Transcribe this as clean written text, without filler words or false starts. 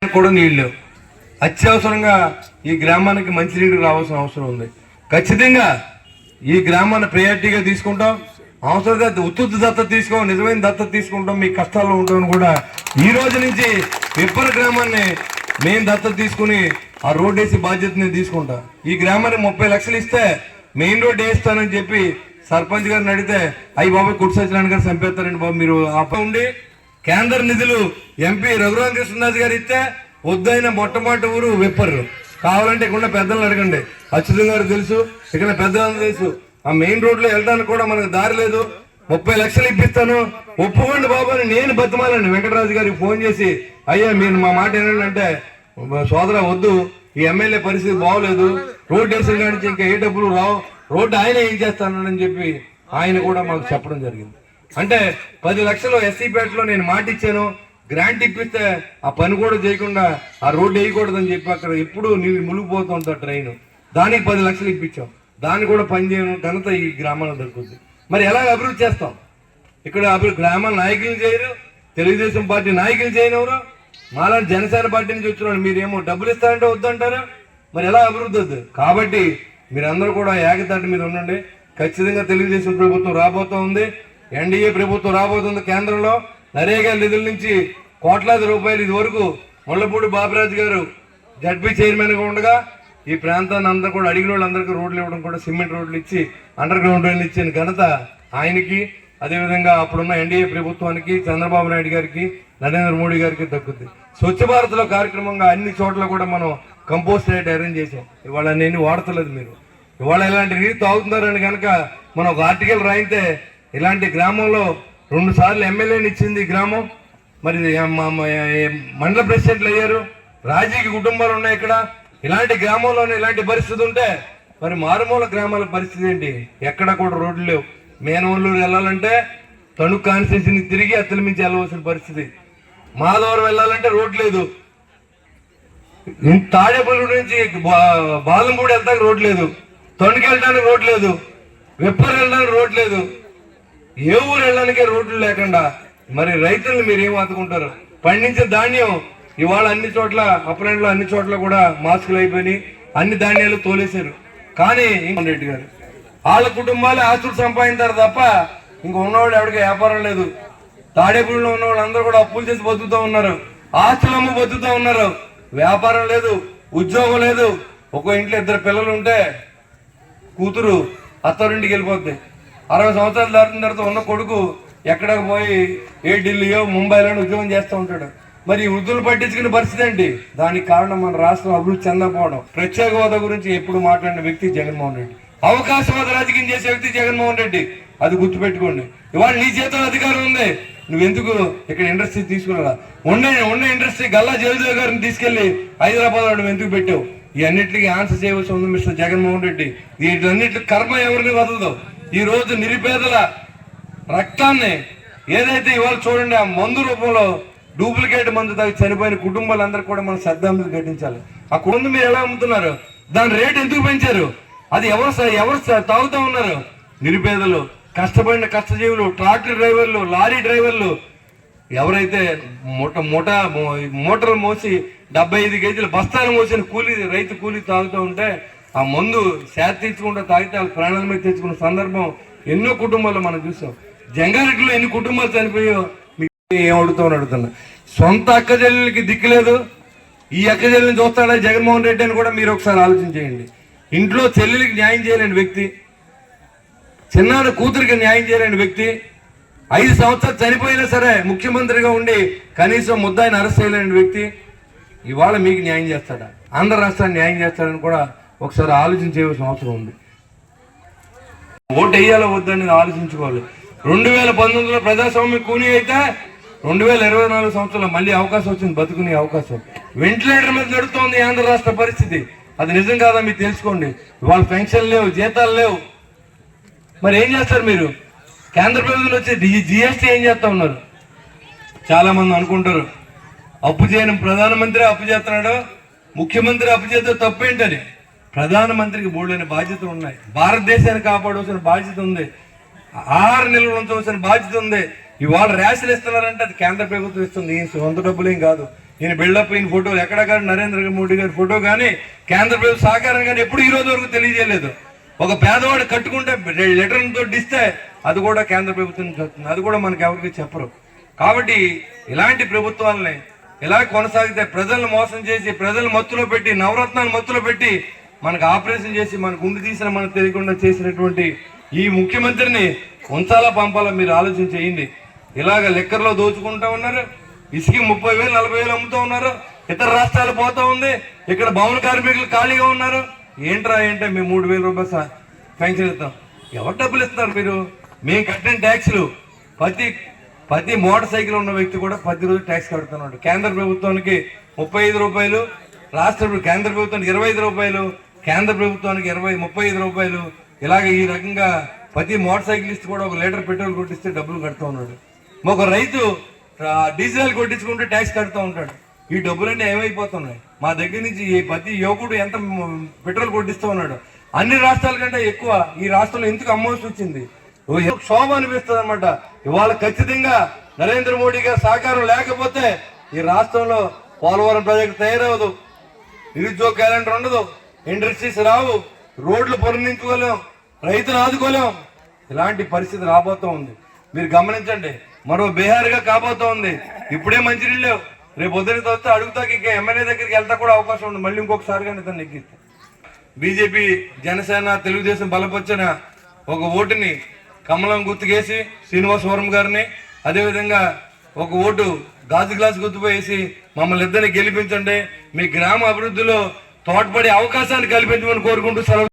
తాగడానికి కూడా నీళ్ళు లేవు. అత్యవసరంగా ఈ గ్రామానికి మంచినీళ్ళు రావాల్సిన అవసరం ఉంది. ఖచ్చితంగా ఈ గ్రామాన్ని ప్రయారిటీగా తీసుకుంటాం. అవసరంగా ఉత్తుత్తి దత్తత తీసుకోం, నిజమైన దత్తత తీసుకుంటాం. మీ కష్టాల్లో ఉంటామని కూడా ఈ రోజు నుంచి పిప్పర గ్రామాన్ని మేము దత్తత తీసుకుని ఆ రోడ్డు వేసి బాధ్యతని తీసుకుంటా. ఈ గ్రామానికి 30 లక్షలు ఇస్తే మెయిన్ రోడ్డు వేస్తానని చెప్పి సర్పంచ్ గారిని అడిగితే అయ్యి బాబు కుట్టు సత్యనారాయణ గారు చంపేస్తారండి బాబు మీరు ఉండి కేంద్ర నిధులు ఎంపీ రఘురామ కృష్ణరాజు గారు ఇస్తే వద్దైన మొట్టమొదటి ఊరు విప్పరు. కావాలంటే ఇక్కడ పెద్దలను అడగండి, అచ్యుతం గారు తెలుసు, ఇక్కడ పెద్దలందరూ తెలుసు. ఆ మెయిన్ రోడ్ లో వెళ్ళడానికి కూడా మనకు దారి లేదు. 30 లక్షలు ఇప్పిస్తాను ఒప్పుకోండి బాబు అని నేను బతిమాలండి వెంకటరాజు గారికి ఫోన్ చేసి, అయ్యా మీరు మా మాట ఏంటంటే సోదర వద్దు, ఈ ఎమ్మెల్యే పరిస్థితి బాగోలేదు, రోడ్డు వేసిన కాడి ఇంకా ఏ డబ్బులు రావు, రోడ్డు ఆయన ఏం చేస్తానని చెప్పి ఆయన కూడా మాకు చెప్పడం జరిగింది. అంటే 10 లక్షలు ఎస్సీపేటలో నేను మాట ఇచ్చాను, గ్రాంట్ ఇప్పిస్తే ఆ పని కూడా చేయకుండా ఆ రోడ్డు వేయకూడదని చెప్పి అక్కడ ఎప్పుడు నీళ్ళు మునిగిపోతుంటా ట్రైన్, దానికి 10 లక్షలు ఇప్పించాం. దాన్ని కూడా పని చేయను ఘనత ఈ గ్రామాల్లో దొరుకుతుంది. మరి ఎలా అభివృద్ధి చేస్తాం? ఇక్కడ గ్రామాల నాయకులు చేయరు, తెలుగుదేశం పార్టీ నాయకులు చేయనవరు, మాలాంటి జనసేన పార్టీ నుంచి వచ్చిన మీరేమో డబ్బులు ఇస్తారంటే వద్దంటారు. మరి ఎలా అభివృద్ధి అవుతుంది? కాబట్టి మీరందరూ కూడా ఏకతాటి మీద ఉండండి. ఖచ్చితంగా తెలుగుదేశం ప్రభుత్వం రాబోతూ ఉంది, ఎన్డీఏ ప్రభుత్వం రాబోతుంది. కేంద్రంలో నరేగా నిధుల నుంచి కోట్లాది రూపాయలు ఇది వరకు ముళ్ళపూడి బాబురాజు గారు జడ్పీ చైర్మన్గా ఉండగా ఈ ప్రాంతాన్ని అందరూ కూడా అడిగిన వాళ్ళందరికీ రోడ్లు ఇవ్వడం కూడా సిమెంట్ రోడ్లు ఇచ్చి అండర్ గ్రౌండ్ రోడ్లు ఇచ్చిన ఘనత ఆయనకి, అదేవిధంగా అప్పుడున్న ఎన్డీఏ ప్రభుత్వానికి, చంద్రబాబు నాయుడు గారికి, నరేంద్ర మోడీ గారికి దక్కుద్ది. స్వచ్ఛ భారత్లో కార్యక్రమంగా అన్ని చోట్ల కూడా మనం కంపోస్ట్ రేట్ అరేంజ్ చేసాం. ఇవాళ నేను వాడతలేదు, మీరు ఇవాళ ఇలాంటి నీరు తాగుతున్నారని కనుక మనం ఒక ఆర్టికల్ రాయితే ఇలాంటి గ్రామంలో 2 సార్లు ఎమ్మెల్యేని ఇచ్చింది గ్రామం. మరి మండల ప్రెసిడెంట్లు అయ్యారు, రాజకీయ కుటుంబాలు ఉన్నాయి ఇక్కడ. ఇలాంటి గ్రామంలోనే ఇలాంటి పరిస్థితి ఉంటే మరి మారుమూల గ్రామాల పరిస్థితి ఏంటి? ఎక్కడ కూడా రోడ్లు లేవు. మేనవల్లూరు వెళ్ళాలంటే తణుకు కాన్స్టిట్యూన్సీని తిరిగి అత్తల మించి వెళ్ళవలసిన పరిస్థితి. మాధవరం వెళ్ళాలంటే రోడ్ లేదు. తాడేపల్లి నుంచి బాలంపూడి వెళ్తానికి రోడ్ లేదు, తణుకు వెళ్ళడానికి రోడ్ లేదు, విప్పర్ వెళ్ళడానికి రోడ్ లేదు. ఏ ఊరు వెళ్ళడానికే రోడ్లు లేకుండా మరి రైతులను మీరు ఏం ఆదుకుంటారు? పండించిన ధాన్యం ఇవాళ అన్ని చోట్ల అప్రెంట్లో అన్ని చోట్ల కూడా మాస్కులు అయిపోయినాయి, అన్ని ధాన్యాలు తోలేశారు. కానీ రెడ్డి గారు వాళ్ళ కుటుంబాలు ఆస్తులు సంపాదించారు తప్ప ఇంక ఉన్నవాళ్ళు ఎవరికి వ్యాపారం లేదు. తాడేపల్లిలో ఉన్న వాళ్ళు అందరూ కూడా అప్పులు చేసి బతుకుతూ ఉన్నారు, ఆస్తులు అమ్ము బతుకుతూ ఉన్నారు. వ్యాపారం లేదు, ఉద్యోగం లేదు. ఒక్కో ఇంట్లో 2 పిల్లలు ఉంటే కూతురు అత్తారింటికి వెళ్ళిపోద్ది. 60 సంవత్సరాలు దాటిన తర్వాత ఉన్న కొడుకు ఎక్కడికి పోయి ఢిల్లీయో ముంబైలో ఉద్యోగం చేస్తూ ఉంటాడు. మరి వృద్ధులు పట్టించుకునే పరిస్థితి ఏంటి? దానికి కారణం మన రాష్ట్రం అభివృద్ధి చెందకపోవడం. ప్రత్యేక హోదా గురించి ఎప్పుడు మాట్లాడిన వ్యక్తి జగన్మోహన్ రెడ్డి, అవకాశవాద రాజకీయం చేసే వ్యక్తి జగన్మోహన్ రెడ్డి. అది గుర్తుపెట్టుకోండి. ఇవాళ నీ చేతిలో అధికారం ఉంది, నువ్వెందుకు ఇక్కడ ఇండస్ట్రీ తీసుకురా? ఉన్న ఇండస్ట్రీ గల్లా జయదేవ్ గారిని తీసుకెళ్లి హైదరాబాద్ నువ్వు ఎందుకు పెట్టావు? ఈ అన్నింటికి ఆన్సర్ చేయవలసి ఉంది మిస్టర్ జగన్మోహన్ రెడ్డి. వీటన్నిటి కర్మ ఎవరిని వదలదు. ఈ రోజు నిరుపేదల రక్తాన్ని ఏదైతే ఇవాళ చూడండి, ఆ మందు రూపంలో డూప్లికేట్ మందు తాగి చనిపోయిన కుటుంబాలందరూ కూడా మనం శ్రద్ధాంజలి ఘటించాలి. ఆ కుటుంబం మీరు ఎలా అమ్ముతున్నారు? దాని రేటు ఎందుకు పెంచారు? అది ఎవరు తాగుతూ ఉన్నారు? నిరుపేదలు, కష్టపడిన కష్టజీవులు, ట్రాక్టర్ డ్రైవర్లు, లారీ డ్రైవర్లు, ఎవరైతే మూటలు మోసి 75 కేజీల బస్తాలు మోసిన రైతు కూలీ తాగుతూ ఉంటే ఆ మందు శాత తీర్చుకుంటూ తాగితే వాళ్ళ ప్రాణాల మీద తెచ్చుకున్న సందర్భం ఎన్నో కుటుంబాల్లో మనం చూసాం. జంగారెడ్డిలో ఎన్ని కుటుంబాలు చనిపోయో మీకు ఏం అడుగుతున్నా. సొంత అక్క చెల్లెలకి దిక్కులేదు, ఈ అక్క చెల్లెల్ని చూస్తాడా జగన్మోహన్ రెడ్డి అని కూడా మీరు ఒకసారి ఆలోచించేయండి. ఇంట్లో చెల్లెలికి న్యాయం చేయలేని వ్యక్తి, చిన్నాన్న కూతురికి న్యాయం చేయలేని వ్యక్తి, 5 సంవత్సరాలు చనిపోయినా సరే ముఖ్యమంత్రిగా ఉండి కనీసం ముద్దాయిని అరెస్ట్ చేయలేని వ్యక్తి ఇవాళ మీకు న్యాయం చేస్తాడా? ఆంధ్ర రాష్ట్రాన్ని న్యాయం చేస్తాడని కూడా ఒకసారి ఆలోచించేవలసిన అవసరం ఉంది. ఓటు వేయాలో వద్దని ఆలోచించుకోవాలి. 2019లో ప్రజాస్వామ్య కూని అయితే 2024 సంవత్సరంలో మళ్ళీ అవకాశం వచ్చింది, బతుకునే అవకాశం. వెంటిలేటర్ మీద నడుస్తోంది ఆంధ్ర రాష్ట్ర పరిస్థితి. అది నిజం కాదా మీరు తెలుసుకోండి. ఇవాళ పెన్షన్ లేవు, జీతాలు లేవు. మరి ఏం చేస్తారు మీరు? కేంద్ర ప్రభుత్వం వచ్చి జిఎస్టీ ఏం చేస్తా ఉన్నారు? చాలా మంది అనుకుంటారు అప్పు చేయని ప్రధానమంత్రి అప్పు చేస్తున్నాడు, ముఖ్యమంత్రి అప్పు చేస్తే తప్పేంటని. ప్రధానమంత్రికి బోల్డైన బాధ్యతలు ఉన్నాయి. భారతదేశాన్ని కాపాడవలసిన బాధ్యత ఉంది, ఆహార నిల్వలు ఉంచవలసిన బాధ్యత ఉంది. ఇవాళ రేషన్ ఇస్తున్నారంటే అది కేంద్ర ప్రభుత్వం ఇస్తుంది, సొంత డబ్బులేం కాదు. ఈయన బిల్డప్ ఈయన ఫోటోలు ఎక్కడ కానీ నరేంద్ర మోడీ గారి ఫోటో కానీ కేంద్ర ప్రభుత్వ సహకారం కానీ ఎప్పుడు ఈ రోజు వరకు తెలియజేయలేదు. ఒక పేదవాడు కట్టుకుంటే లెటర్తో ఇస్తే అది కూడా కేంద్ర ప్రభుత్వం చెప్తుంది, అది కూడా మనకి ఎవరికి చెప్పరు. కాబట్టి ఇలాంటి ప్రభుత్వాలని ఇలా కొనసాగితే ప్రజలను మోసం చేసి ప్రజలను మత్తులో పెట్టి నవరత్నాలు మత్తులో పెట్టి మనకు ఆపరేషన్ చేసి మనకు ఉండి తీసిన మనకు తెలియకుండా చేసినటువంటి ఈ ముఖ్యమంత్రిని ఉంచాలా పంపాలా మీరు ఆలోచన చేయండి. ఇలాగ లెక్కర్లో దోచుకుంటా ఉన్నారు, ఇసుక 30,000 40,000 అమ్ముతూ ఉన్నారు, ఇతర రాష్ట్రాలు పోతా ఉంది, ఇక్కడ భవన కార్మికులు ఖాళీగా ఉన్నారు. ఏంట్రా ఏంటంటే మేము 3,000 రూపాయలు పెన్షన్ ఇస్తాం, ఎవరు డబ్బులు ఇస్తారు మీరు? మేము కట్టిన ట్యాక్సులు ప్రతి మోటార్ సైకిల్ ఉన్న వ్యక్తి కూడా ప్రతిరోజు ట్యాక్స్ కడుతున్నాడు. కేంద్ర ప్రభుత్వానికి 35 రూపాయలు, కేంద్ర ప్రభుత్వానికి 25 రూపాయలు, కేంద్ర ప్రభుత్వానికి 35 రూపాయలు. ఇలాగ ఈ రకంగా ప్రతి మోటార్ సైకిలిస్ట్ కూడా 1 లీటర్ పెట్రోల్ కొట్టిస్తే డబ్బులు కడుతూ ఉన్నాడు. ఒక రైతు డీజిల్ కొట్టించుకుంటే ట్యాక్స్ కడుతూ ఉంటాడు. ఈ డబ్బులన్నీ ఏమైపోతున్నాయి? మా దగ్గర నుంచి ప్రతి యువకుడు ఎంత పెట్రోల్ కొట్టిస్తూ ఉన్నాడు. అన్ని రాష్ట్రాల కంటే ఎక్కువ ఈ రాష్ట్రంలో ఎందుకు అమ్మవలసి వచ్చింది? శోభ అనిపిస్తుంది అనమాట. ఇవాళ ఖచ్చితంగా నరేంద్ర మోడీ గారి సహకారం లేకపోతే ఈ రాష్ట్రంలో పోలవరం ప్రాజెక్టు తయారవదు, నిరుద్యోగ క్యాలెండర్ ఉండదు, ఇండస్ట్రీస్ రావు, రోడ్లు పొందించుకోలేం, రైతులు ఆదుకోలేం. ఇలాంటి పరిస్థితి రాబోతూ ఉంది. మీరు గమనించండి, మరో బీహార్గా కాబోతూ ఉంది. ఇప్పుడే మంచినీళ్ళు లేవు, రేపు పొద్దునతో వస్తే అడుగుతాకి ఇంకా ఎమ్మెల్యే దగ్గరికి వెళ్తా కూడా అవకాశం ఉంది. మళ్ళీ ఇంకొకసారిగా ఇతను నెగ్గిస్తే బీజేపీ జనసేన తెలుగుదేశం బలపరిచిన ఒక ఓటుని కమలం గుర్తుకేసి శ్రీనివాసవరం గారిని, అదేవిధంగా ఒక ఓటు గాజు గ్లాస్ గుర్తుపోయేసి మమ్మల్ని ఇద్దరిని గెలిపించండి, మీ గ్రామ అభివృద్ధిలో తోడ్పడే అవకాశాన్ని కల్పించమని కోరుకుంటూ సెలవు.